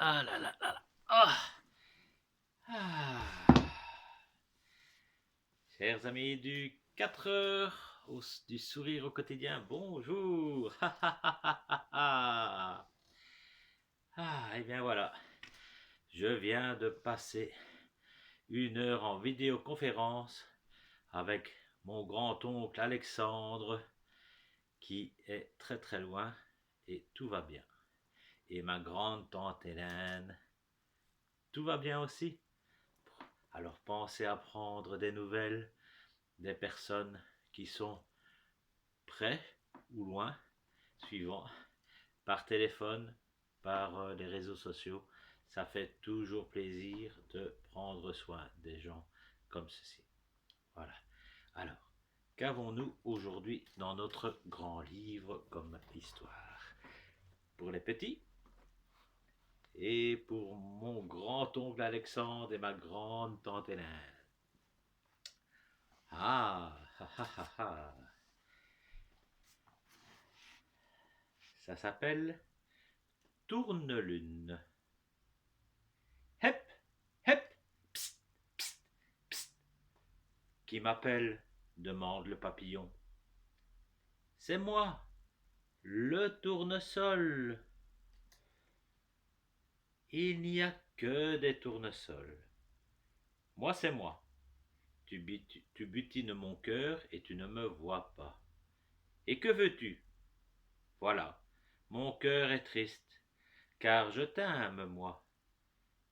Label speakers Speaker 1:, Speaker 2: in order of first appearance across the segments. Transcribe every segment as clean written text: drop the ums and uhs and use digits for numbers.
Speaker 1: Ah là là là là. Ah. Ah. Chers amis du 4 heures du sourire au quotidien, bonjour. Et bien voilà, je viens de passer 1 heure en vidéoconférence avec mon grand-oncle Alexandre qui est très très loin et tout va bien. Et ma grande-tante Hélène, tout va bien aussi. Alors pensez à prendre des nouvelles des personnes qui sont près ou loin, suivant, par téléphone, par les réseaux sociaux. Ça fait toujours plaisir de prendre soin des gens comme ceci. Voilà. Alors, qu'avons-nous aujourd'hui dans notre grand livre comme histoire? Pour les petits et pour mon grand-oncle Alexandre et ma grande-tante Hélène. Ah, ah, ah, ah, ah. Ça s'appelle Tourne-Lune. Hep, hep, psst, psst, psst. Qui m'appelle demande le papillon. C'est moi, le tournesol. Il n'y a que des tournesols. Moi, c'est moi. Tu butines mon cœur et tu ne me vois pas. Et que veux-tu? Voilà, mon cœur est triste, car je t'aime, moi.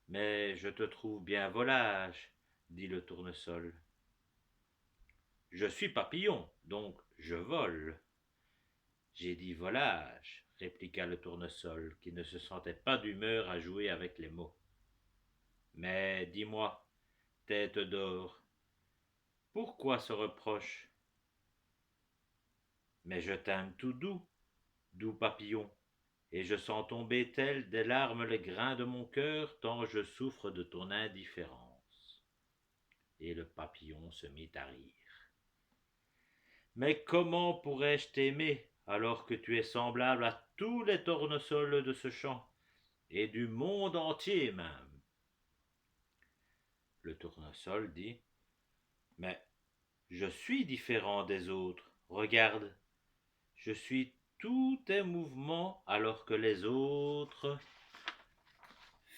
Speaker 1: Mais je te trouve bien volage, dit le tournesol. Je suis papillon, donc je vole. J'ai dit volage, répliqua le tournesol, qui ne se sentait pas d'humeur à jouer avec les mots. Mais dis-moi, tête d'or, pourquoi ce reproche? Mais je t'aime tout doux, doux papillon, et je sens tomber telles des larmes les grains de mon cœur, tant je souffre de ton indifférence. Et le papillon se mit à rire. Mais comment pourrais-je t'aimer alors que tu es semblable à tous les tournesols de ce champ, et du monde entier même? Le tournesol dit, mais je suis différent des autres, regarde, je suis tous tes mouvements alors que les autres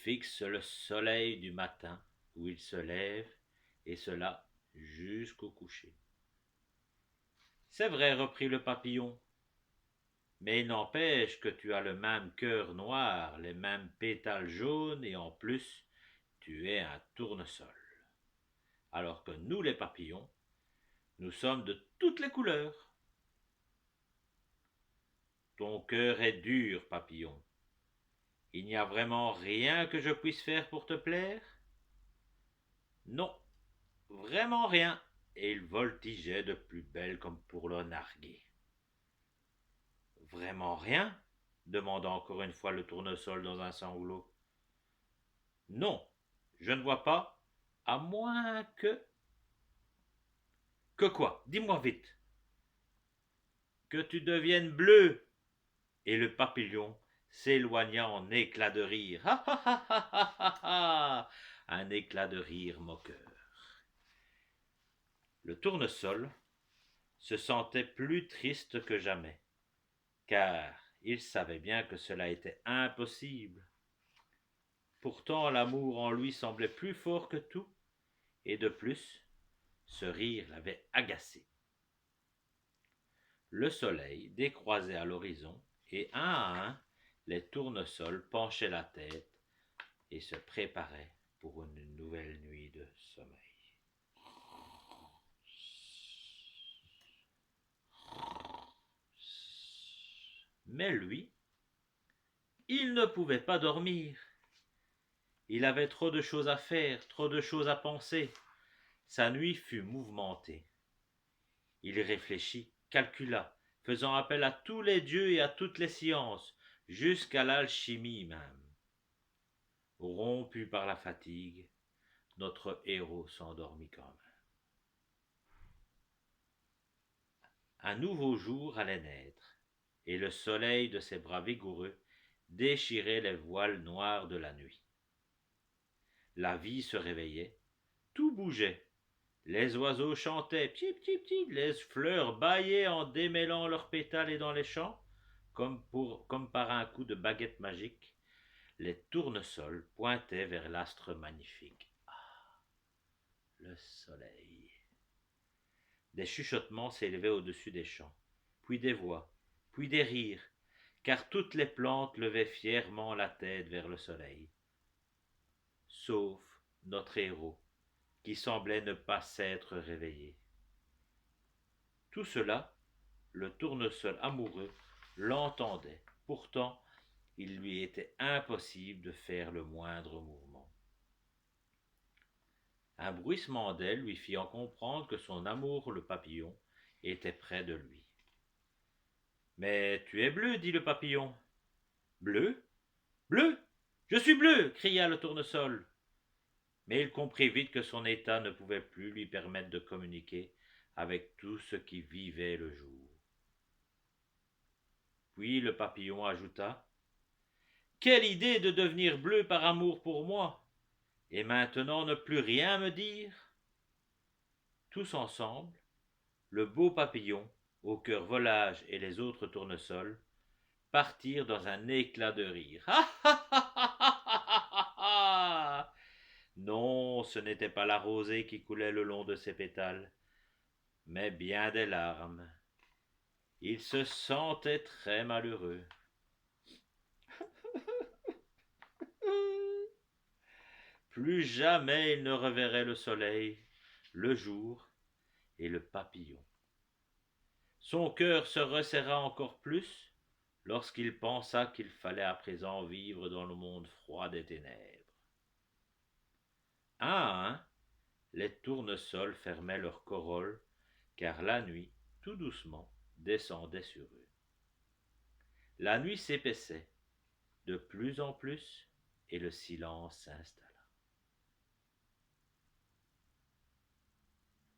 Speaker 1: fixent le soleil du matin où il se lève, et cela jusqu'au coucher. C'est vrai, reprit le papillon, mais il n'empêche que tu as le même cœur noir, les mêmes pétales jaunes, et en plus, tu es un tournesol. Alors que nous, les papillons, nous sommes de toutes les couleurs. Ton cœur est dur, papillon. Il n'y a vraiment rien que je puisse faire pour te plaire? Non, vraiment rien. Et il voltigeait de plus belle comme pour le narguer. Vraiment rien? Demanda encore une fois le tournesol dans un sanglot. Non, je ne vois pas, à moins que... Que quoi? Dis-moi vite. Que tu deviennes bleu. Et le papillon s'éloigna en éclat de rire. Ha ha ha ha ha ha ha. Un éclat de rire moqueur. Le tournesol se sentait plus triste que jamais, car il savait bien que cela était impossible. Pourtant l'amour en lui semblait plus fort que tout, et de plus, ce rire l'avait agacé. Le soleil décroisait à l'horizon, et un à un, les tournesols penchaient la tête et se préparaient pour une nouvelle nuit de sommeil. Mais lui, il ne pouvait pas dormir. Il avait trop de choses à faire, trop de choses à penser. Sa nuit fut mouvementée. Il réfléchit, calcula, faisant appel à tous les dieux et à toutes les sciences, jusqu'à l'alchimie même. Rompu par la fatigue, notre héros s'endormit quand même. Un nouveau jour allait naître, et le soleil de ses bras vigoureux déchirait les voiles noirs de la nuit. La vie se réveillait, tout bougeait. Les oiseaux chantaient, ptip, ptip, ptip, les fleurs bâillaient en démêlant leurs pétales et dans les champs, comme par un coup de baguette magique, les tournesols pointaient vers l'astre magnifique. Ah, le soleil. Des chuchotements s'élevaient au-dessus des champs, puis des voix, puis des rires, car toutes les plantes levaient fièrement la tête vers le soleil. Sauf notre héros, qui semblait ne pas s'être réveillé. Tout cela, le tournesol amoureux l'entendait. Pourtant, il lui était impossible de faire le moindre mouvement. Un bruissement d'ailes lui fit en comprendre que son amour, le papillon, était près de lui. « Mais tu es bleu, dit le papillon. »« Bleu ? Bleu ? Je suis bleu !» cria le tournesol. Mais il comprit vite que son état ne pouvait plus lui permettre de communiquer avec tout ce qui vivait le jour. Puis le papillon ajouta : « Quelle idée de devenir bleu par amour pour moi, et maintenant ne plus rien me dire ?» Tous ensemble, le beau papillon, au cœur volage et les autres tournesols, partirent dans un éclat de rire. Non, ce n'était pas la rosée qui coulait le long de ses pétales, mais bien des larmes. Il se sentait très malheureux. Plus jamais il ne reverrait le soleil, le jour et le papillon. Son cœur se resserra encore plus lorsqu'il pensa qu'il fallait à présent vivre dans le monde froid des ténèbres. Un à un, les tournesols fermaient leurs corolles, car la nuit, tout doucement, descendait sur eux. La nuit s'épaissait de plus en plus et le silence s'installa.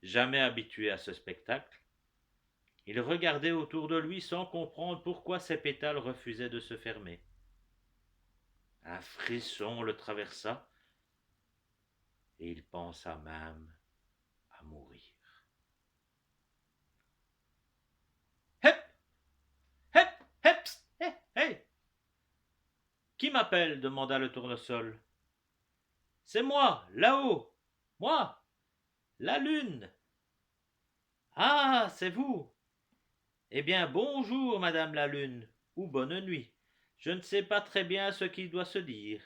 Speaker 1: Jamais habitué à ce spectacle, il regardait autour de lui sans comprendre pourquoi ses pétales refusaient de se fermer. Un frisson le traversa et il pensa même à mourir. Hep, hep, hep, hé, hé. Qui m'appelle ? Demanda le tournesol. C'est moi, là-haut, moi, la lune. Ah, c'est vous. Eh bien, bonjour, madame la lune, ou bonne nuit. Je ne sais pas très bien ce qui doit se dire.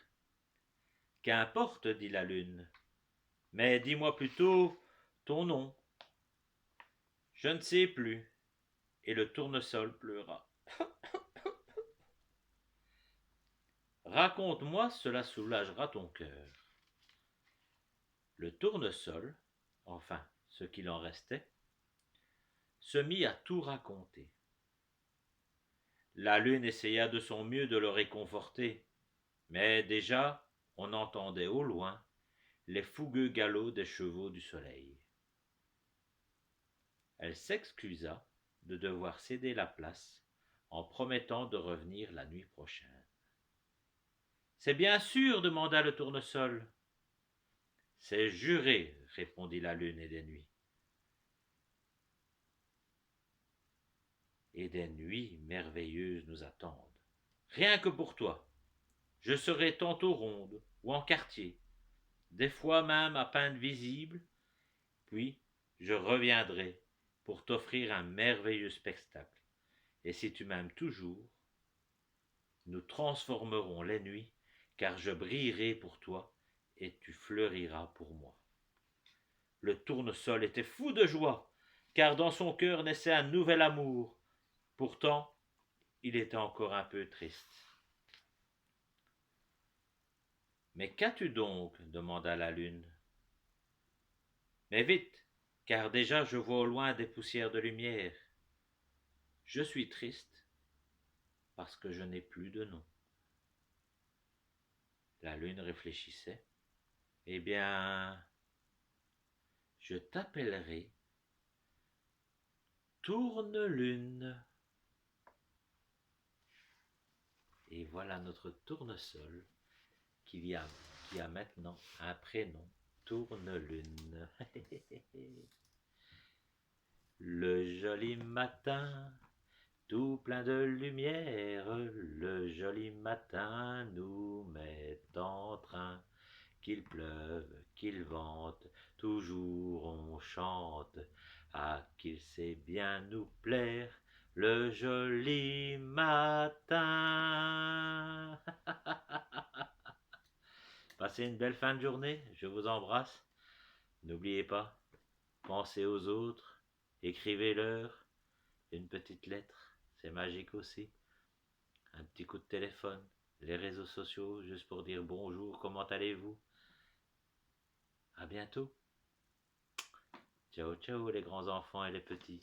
Speaker 1: Qu'importe, dit la lune. Mais dis-moi plutôt ton nom. Je ne sais plus. Et le tournesol pleura. Raconte-moi, cela soulagera ton cœur. Le tournesol, enfin ce qu'il en restait, se mit à tout raconter. La lune essaya de son mieux de le réconforter, mais déjà on entendait au loin les fougueux galops des chevaux du soleil. Elle s'excusa de devoir céder la place en promettant de revenir la nuit prochaine. « C'est bien sûr, demanda le tournesol. « C'est juré, répondit la lune et des nuits. Et des nuits merveilleuses nous attendent. Rien que pour toi. Je serai tantôt ronde ou en quartier, des fois même à peine visible, puis je reviendrai pour t'offrir un merveilleux spectacle. Et si tu m'aimes toujours, nous transformerons les nuits, car je brillerai pour toi et tu fleuriras pour moi. » Le tournesol était fou de joie, car dans son cœur naissait un nouvel amour. Pourtant, il était encore un peu triste. « Mais qu'as-tu donc ? demanda la lune. « Mais vite, car déjà je vois au loin des poussières de lumière. Je suis triste parce que je n'ai plus de nom. » La lune réfléchissait. « Eh bien, je t'appellerai Tourne-Lune. » Et voilà notre tournesol qui a maintenant un prénom, Tourne-Lune. Le joli matin, tout plein de lumière, le joli matin nous met en train. Qu'il pleuve, qu'il vente, toujours on chante. Ah, qu'il sait bien nous plaire, le joli matin. Passez une belle fin de journée, je vous embrasse. N'oubliez pas, pensez aux autres, écrivez-leur une petite lettre, c'est magique aussi. Un petit coup de téléphone, les réseaux sociaux, juste pour dire bonjour, comment allez-vous? À bientôt. Ciao, ciao les grands enfants et les petits.